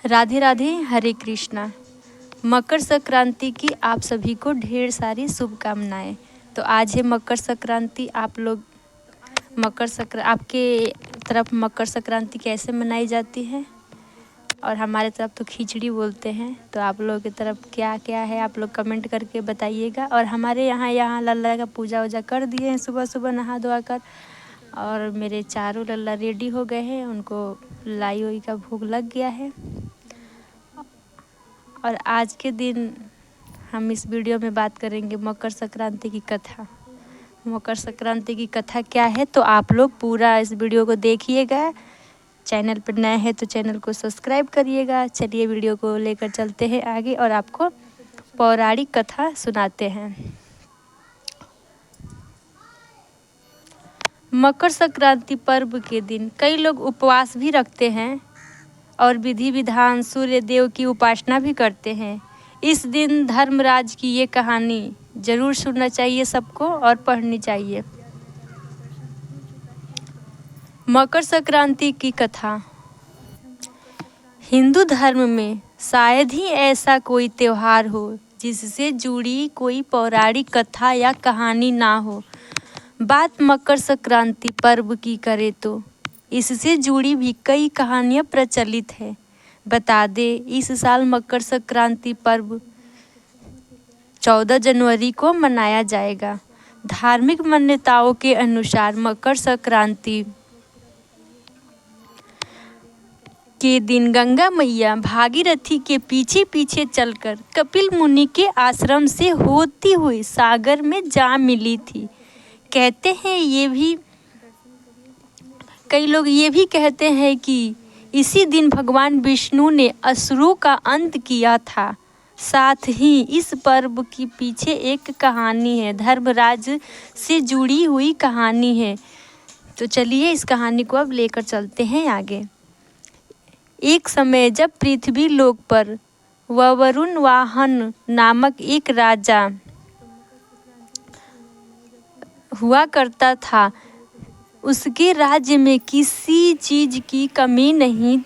राधे राधे, हरे कृष्णा। मकर संक्रांति की आप सभी को ढेर सारी शुभकामनाएं। तो आज है मकर संक्रांति। आप लोग आपके तरफ मकर संक्रांति कैसे मनाई जाती है? और हमारे तरफ तो खिचड़ी बोलते हैं। तो आप लोगों की तरफ क्या क्या है, आप लोग कमेंट करके बताइएगा। और हमारे यहाँ लल्ला का पूजा वूजा कर दिए हैं सुबह सुबह नहा धोआ कर। और मेरे चारों लल्ला रेडी हो गए हैं, उनको लाई वाई का भोग लग गया है। और आज के दिन हम इस वीडियो में बात करेंगे मकर संक्रांति की कथा। मकर संक्रांति की कथा क्या है, तो आप लोग पूरा इस वीडियो को देखिएगा। चैनल पर नए हैं तो चैनल को सब्सक्राइब करिएगा। चलिए वीडियो को लेकर चलते हैं आगे और आपको पौराणिक कथा सुनाते हैं। मकर संक्रांति पर्व के दिन कई लोग उपवास भी रखते हैं और विधि विधान सूर्य देव की उपासना भी करते हैं। इस दिन धर्मराज की ये कहानी जरूर सुनना चाहिए सबको और पढ़नी चाहिए। मकर संक्रांति की कथा। हिंदू धर्म में शायद ही ऐसा कोई त्योहार हो जिससे जुड़ी कोई पौराणिक कथा या कहानी ना हो। बात मकर संक्रांति पर्व की करें तो इससे जुड़ी भी कई कहानियां प्रचलित है। बता दे, इस साल मकर संक्रांति पर्व 14 जनवरी को मनाया जाएगा। धार्मिक मान्यताओं के अनुसार मकर संक्रांति के दिन गंगा मैया भागीरथी के पीछे पीछे चलकर कपिल मुनि के आश्रम से होती हुई सागर में जा मिली थी। कहते हैं कई लोग ये भी कहते हैं कि इसी दिन भगवान विष्णु ने असुरों का अंत किया था। साथ ही इस पर्व के पीछे एक कहानी है, धर्मराज से जुड़ी हुई कहानी है। तो चलिए इस कहानी को अब लेकर चलते हैं आगे। एक समय जब पृथ्वी लोक पर वरुण वाहन नामक एक राजा हुआ करता था। उसके राज्य में किसी चीज की कमी नहीं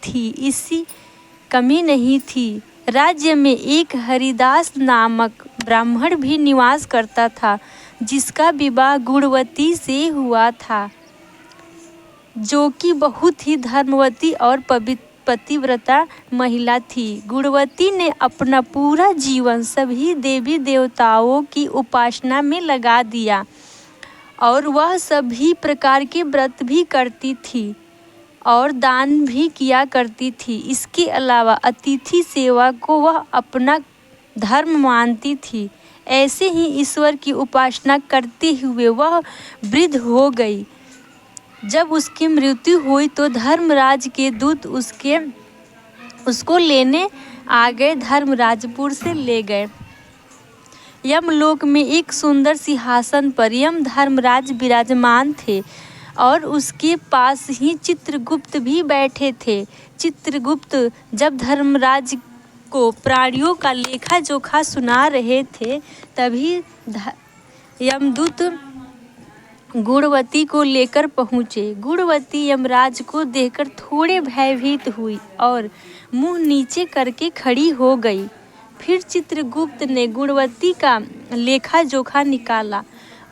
थी। राज्य में एक हरिदास नामक ब्राह्मण भी निवास करता था, जिसका विवाह गुणवती से हुआ था, जो कि बहुत ही धर्मवती और पतिव्रता महिला थी। गुणवती ने अपना पूरा जीवन सभी देवी देवताओं की उपासना में लगा दिया और वह सभी प्रकार के व्रत भी करती थी और दान भी किया करती थी। इसके अलावा अतिथि सेवा को वह अपना धर्म मानती थी। ऐसे ही ईश्वर की उपासना करते हुए वह वृद्ध हो गई। जब उसकी मृत्यु हुई तो धर्मराज के दूत उसको लेने आ गए। धर्मराजपुर से ले गए। यमलोक में एक सुंदर सिंहासन पर यम धर्मराज विराजमान थे और उसके पास ही चित्रगुप्त भी बैठे थे। चित्रगुप्त जब धर्मराज को प्राणियों का लेखा जोखा सुना रहे थे, तभी यमदूत गुणवती को लेकर पहुँचे। गुणवती यमराज को देखकर थोड़े भयभीत हुई और मुंह नीचे करके खड़ी हो गई। फिर चित्रगुप्त ने गुणवती का लेखा जोखा निकाला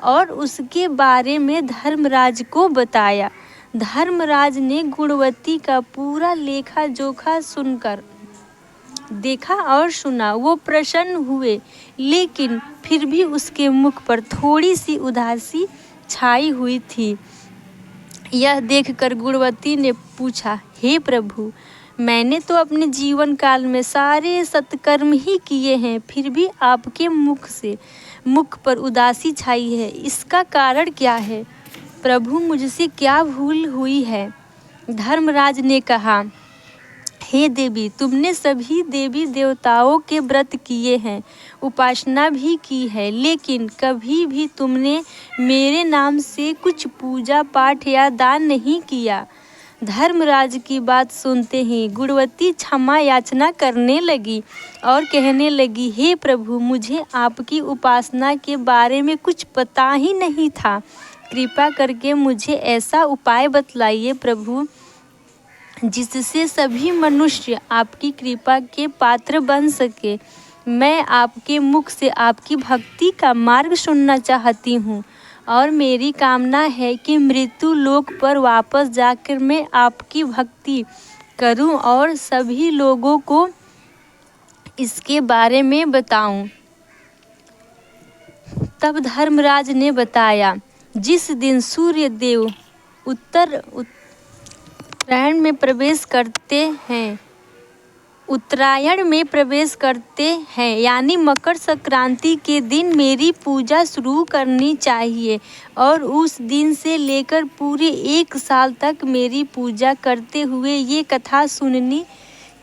और उसके बारे में धर्मराज को बताया। धर्मराज ने गुणवती का पूरा लेखा जोखा सुनकर देखा और सुना। वो प्रसन्न हुए, लेकिन फिर भी उसके मुख पर थोड़ी सी उदासी छाई हुई थी। यह देखकर गुणवती ने पूछा, हे प्रभु, मैंने तो अपने जीवन काल में सारे सत्कर्म ही किए हैं, फिर भी आपके मुख पर उदासी छाई है। इसका कारण क्या है? प्रभु, मुझसे क्या भूल हुई है? धर्मराज ने कहा, हे देवी, तुमने सभी देवी देवताओं के व्रत किए हैं, उपासना भी की है, लेकिन कभी भी तुमने मेरे नाम से कुछ पूजा पाठ या दान नहीं किया। धर्मराज की बात सुनते ही गुणवती क्षमा याचना करने लगी और कहने लगी, हे प्रभु, मुझे आपकी उपासना के बारे में कुछ पता ही नहीं था। कृपा करके मुझे ऐसा उपाय बतलाइए प्रभु, जिससे सभी मनुष्य आपकी कृपा के पात्र बन सके। मैं आपके मुख से आपकी भक्ति का मार्ग सुनना चाहती हूँ और मेरी कामना है कि मृत्यु लोक पर वापस जाकर मैं आपकी भक्ति करूँ और सभी लोगों को इसके बारे में बताऊं। तब धर्मराज ने बताया, जिस दिन सूर्य देव उत्तरायण में प्रवेश करते हैं यानी मकर संक्रांति के दिन मेरी पूजा शुरू करनी चाहिए और उस दिन से लेकर पूरे 1 साल तक मेरी पूजा करते हुए ये कथा सुननी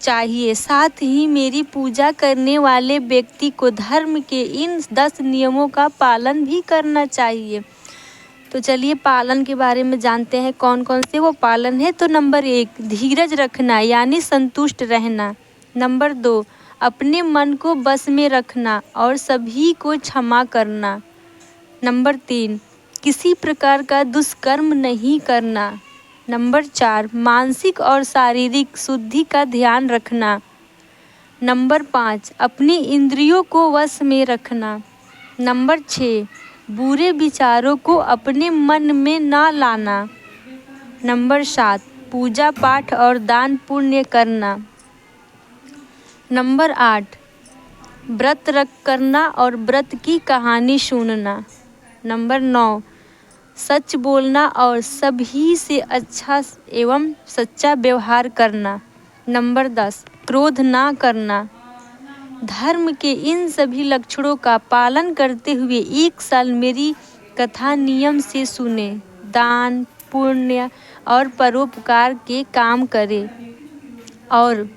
चाहिए। साथ ही मेरी पूजा करने वाले व्यक्ति को धर्म के इन 10 नियमों का पालन भी करना चाहिए। तो चलिए पालन के बारे में जानते हैं कौन कौन से वो पालन है। तो नंबर 1, धीरज रखना यानी संतुष्ट रहना। नंबर 2, अपने मन को बस में रखना और सभी को क्षमा करना। नंबर 3, किसी प्रकार का दुष्कर्म नहीं करना। नंबर 4, मानसिक और शारीरिक शुद्धि का ध्यान रखना। नंबर 5, अपनी इंद्रियों को वश में रखना। नंबर 6, बुरे विचारों को अपने मन में ना लाना। नंबर 7, पूजा पाठ और दान पुण्य करना। नंबर 8, व्रत रख करना और व्रत की कहानी सुनना। नंबर 9, सच बोलना और सभी से अच्छा एवं सच्चा व्यवहार करना। नंबर 10, क्रोध ना करना। धर्म के इन सभी लक्षणों का पालन करते हुए 1 साल मेरी कथा नियम से सुने, दान पुण्य और परोपकार के काम करें और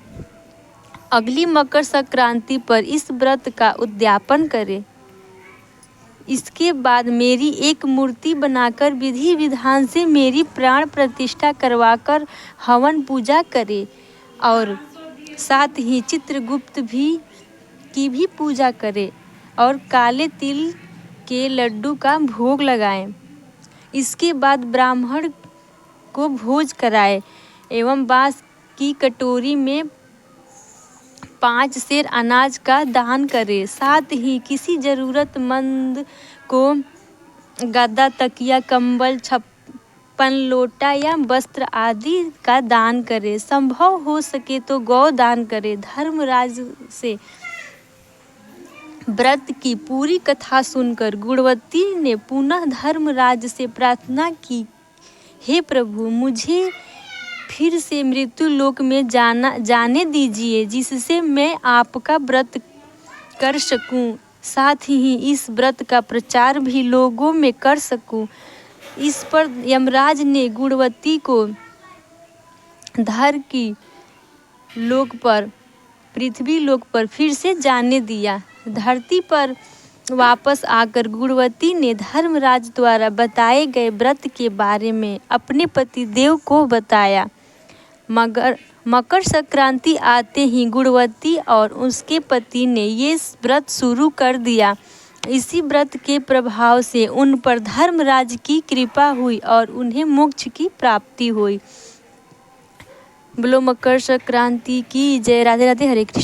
अगली मकर संक्रांति पर इस व्रत का उद्यापन करें। इसके बाद मेरी एक मूर्ति बनाकर विधि विधान से मेरी प्राण प्रतिष्ठा करवाकर हवन पूजा करें और साथ ही चित्रगुप्त की भी पूजा करें और काले तिल के लड्डू का भोग लगाएं। इसके बाद ब्राह्मण को भोज कराएं एवं बांस की कटोरी में 5 सेर अनाज का दान करें। साथ ही किसी ज़रूरतमंद को गद्दा, तकिया, कंबल, छप्पन लोटा या वस्त्र आदि का दान करें। संभव हो सके तो गौ दान करें। धर्मराज से व्रत की पूरी कथा सुनकर गुणवती ने पुनः धर्मराज से प्रार्थना की, हे प्रभु, मुझे फिर से मृत्यु लोक में जाने दीजिए जिससे मैं आपका व्रत कर सकूं, साथ ही इस व्रत का प्रचार भी लोगों में कर सकूं। इस पर यमराज ने गुणवती को पृथ्वी लोक पर फिर से जाने दिया। धरती पर वापस आकर गुणवती ने धर्मराज द्वारा बताए गए व्रत के बारे में अपने पति देव को बताया। मगर मकर संक्रांति आते ही गुणवती और उसके पति ने ये व्रत शुरू कर दिया। इसी व्रत के प्रभाव से उन पर धर्मराज की कृपा हुई और उन्हें मोक्ष की प्राप्ति हुई। बोलो मकर संक्रांति की जय। राधे राधे। हरे कृष्ण।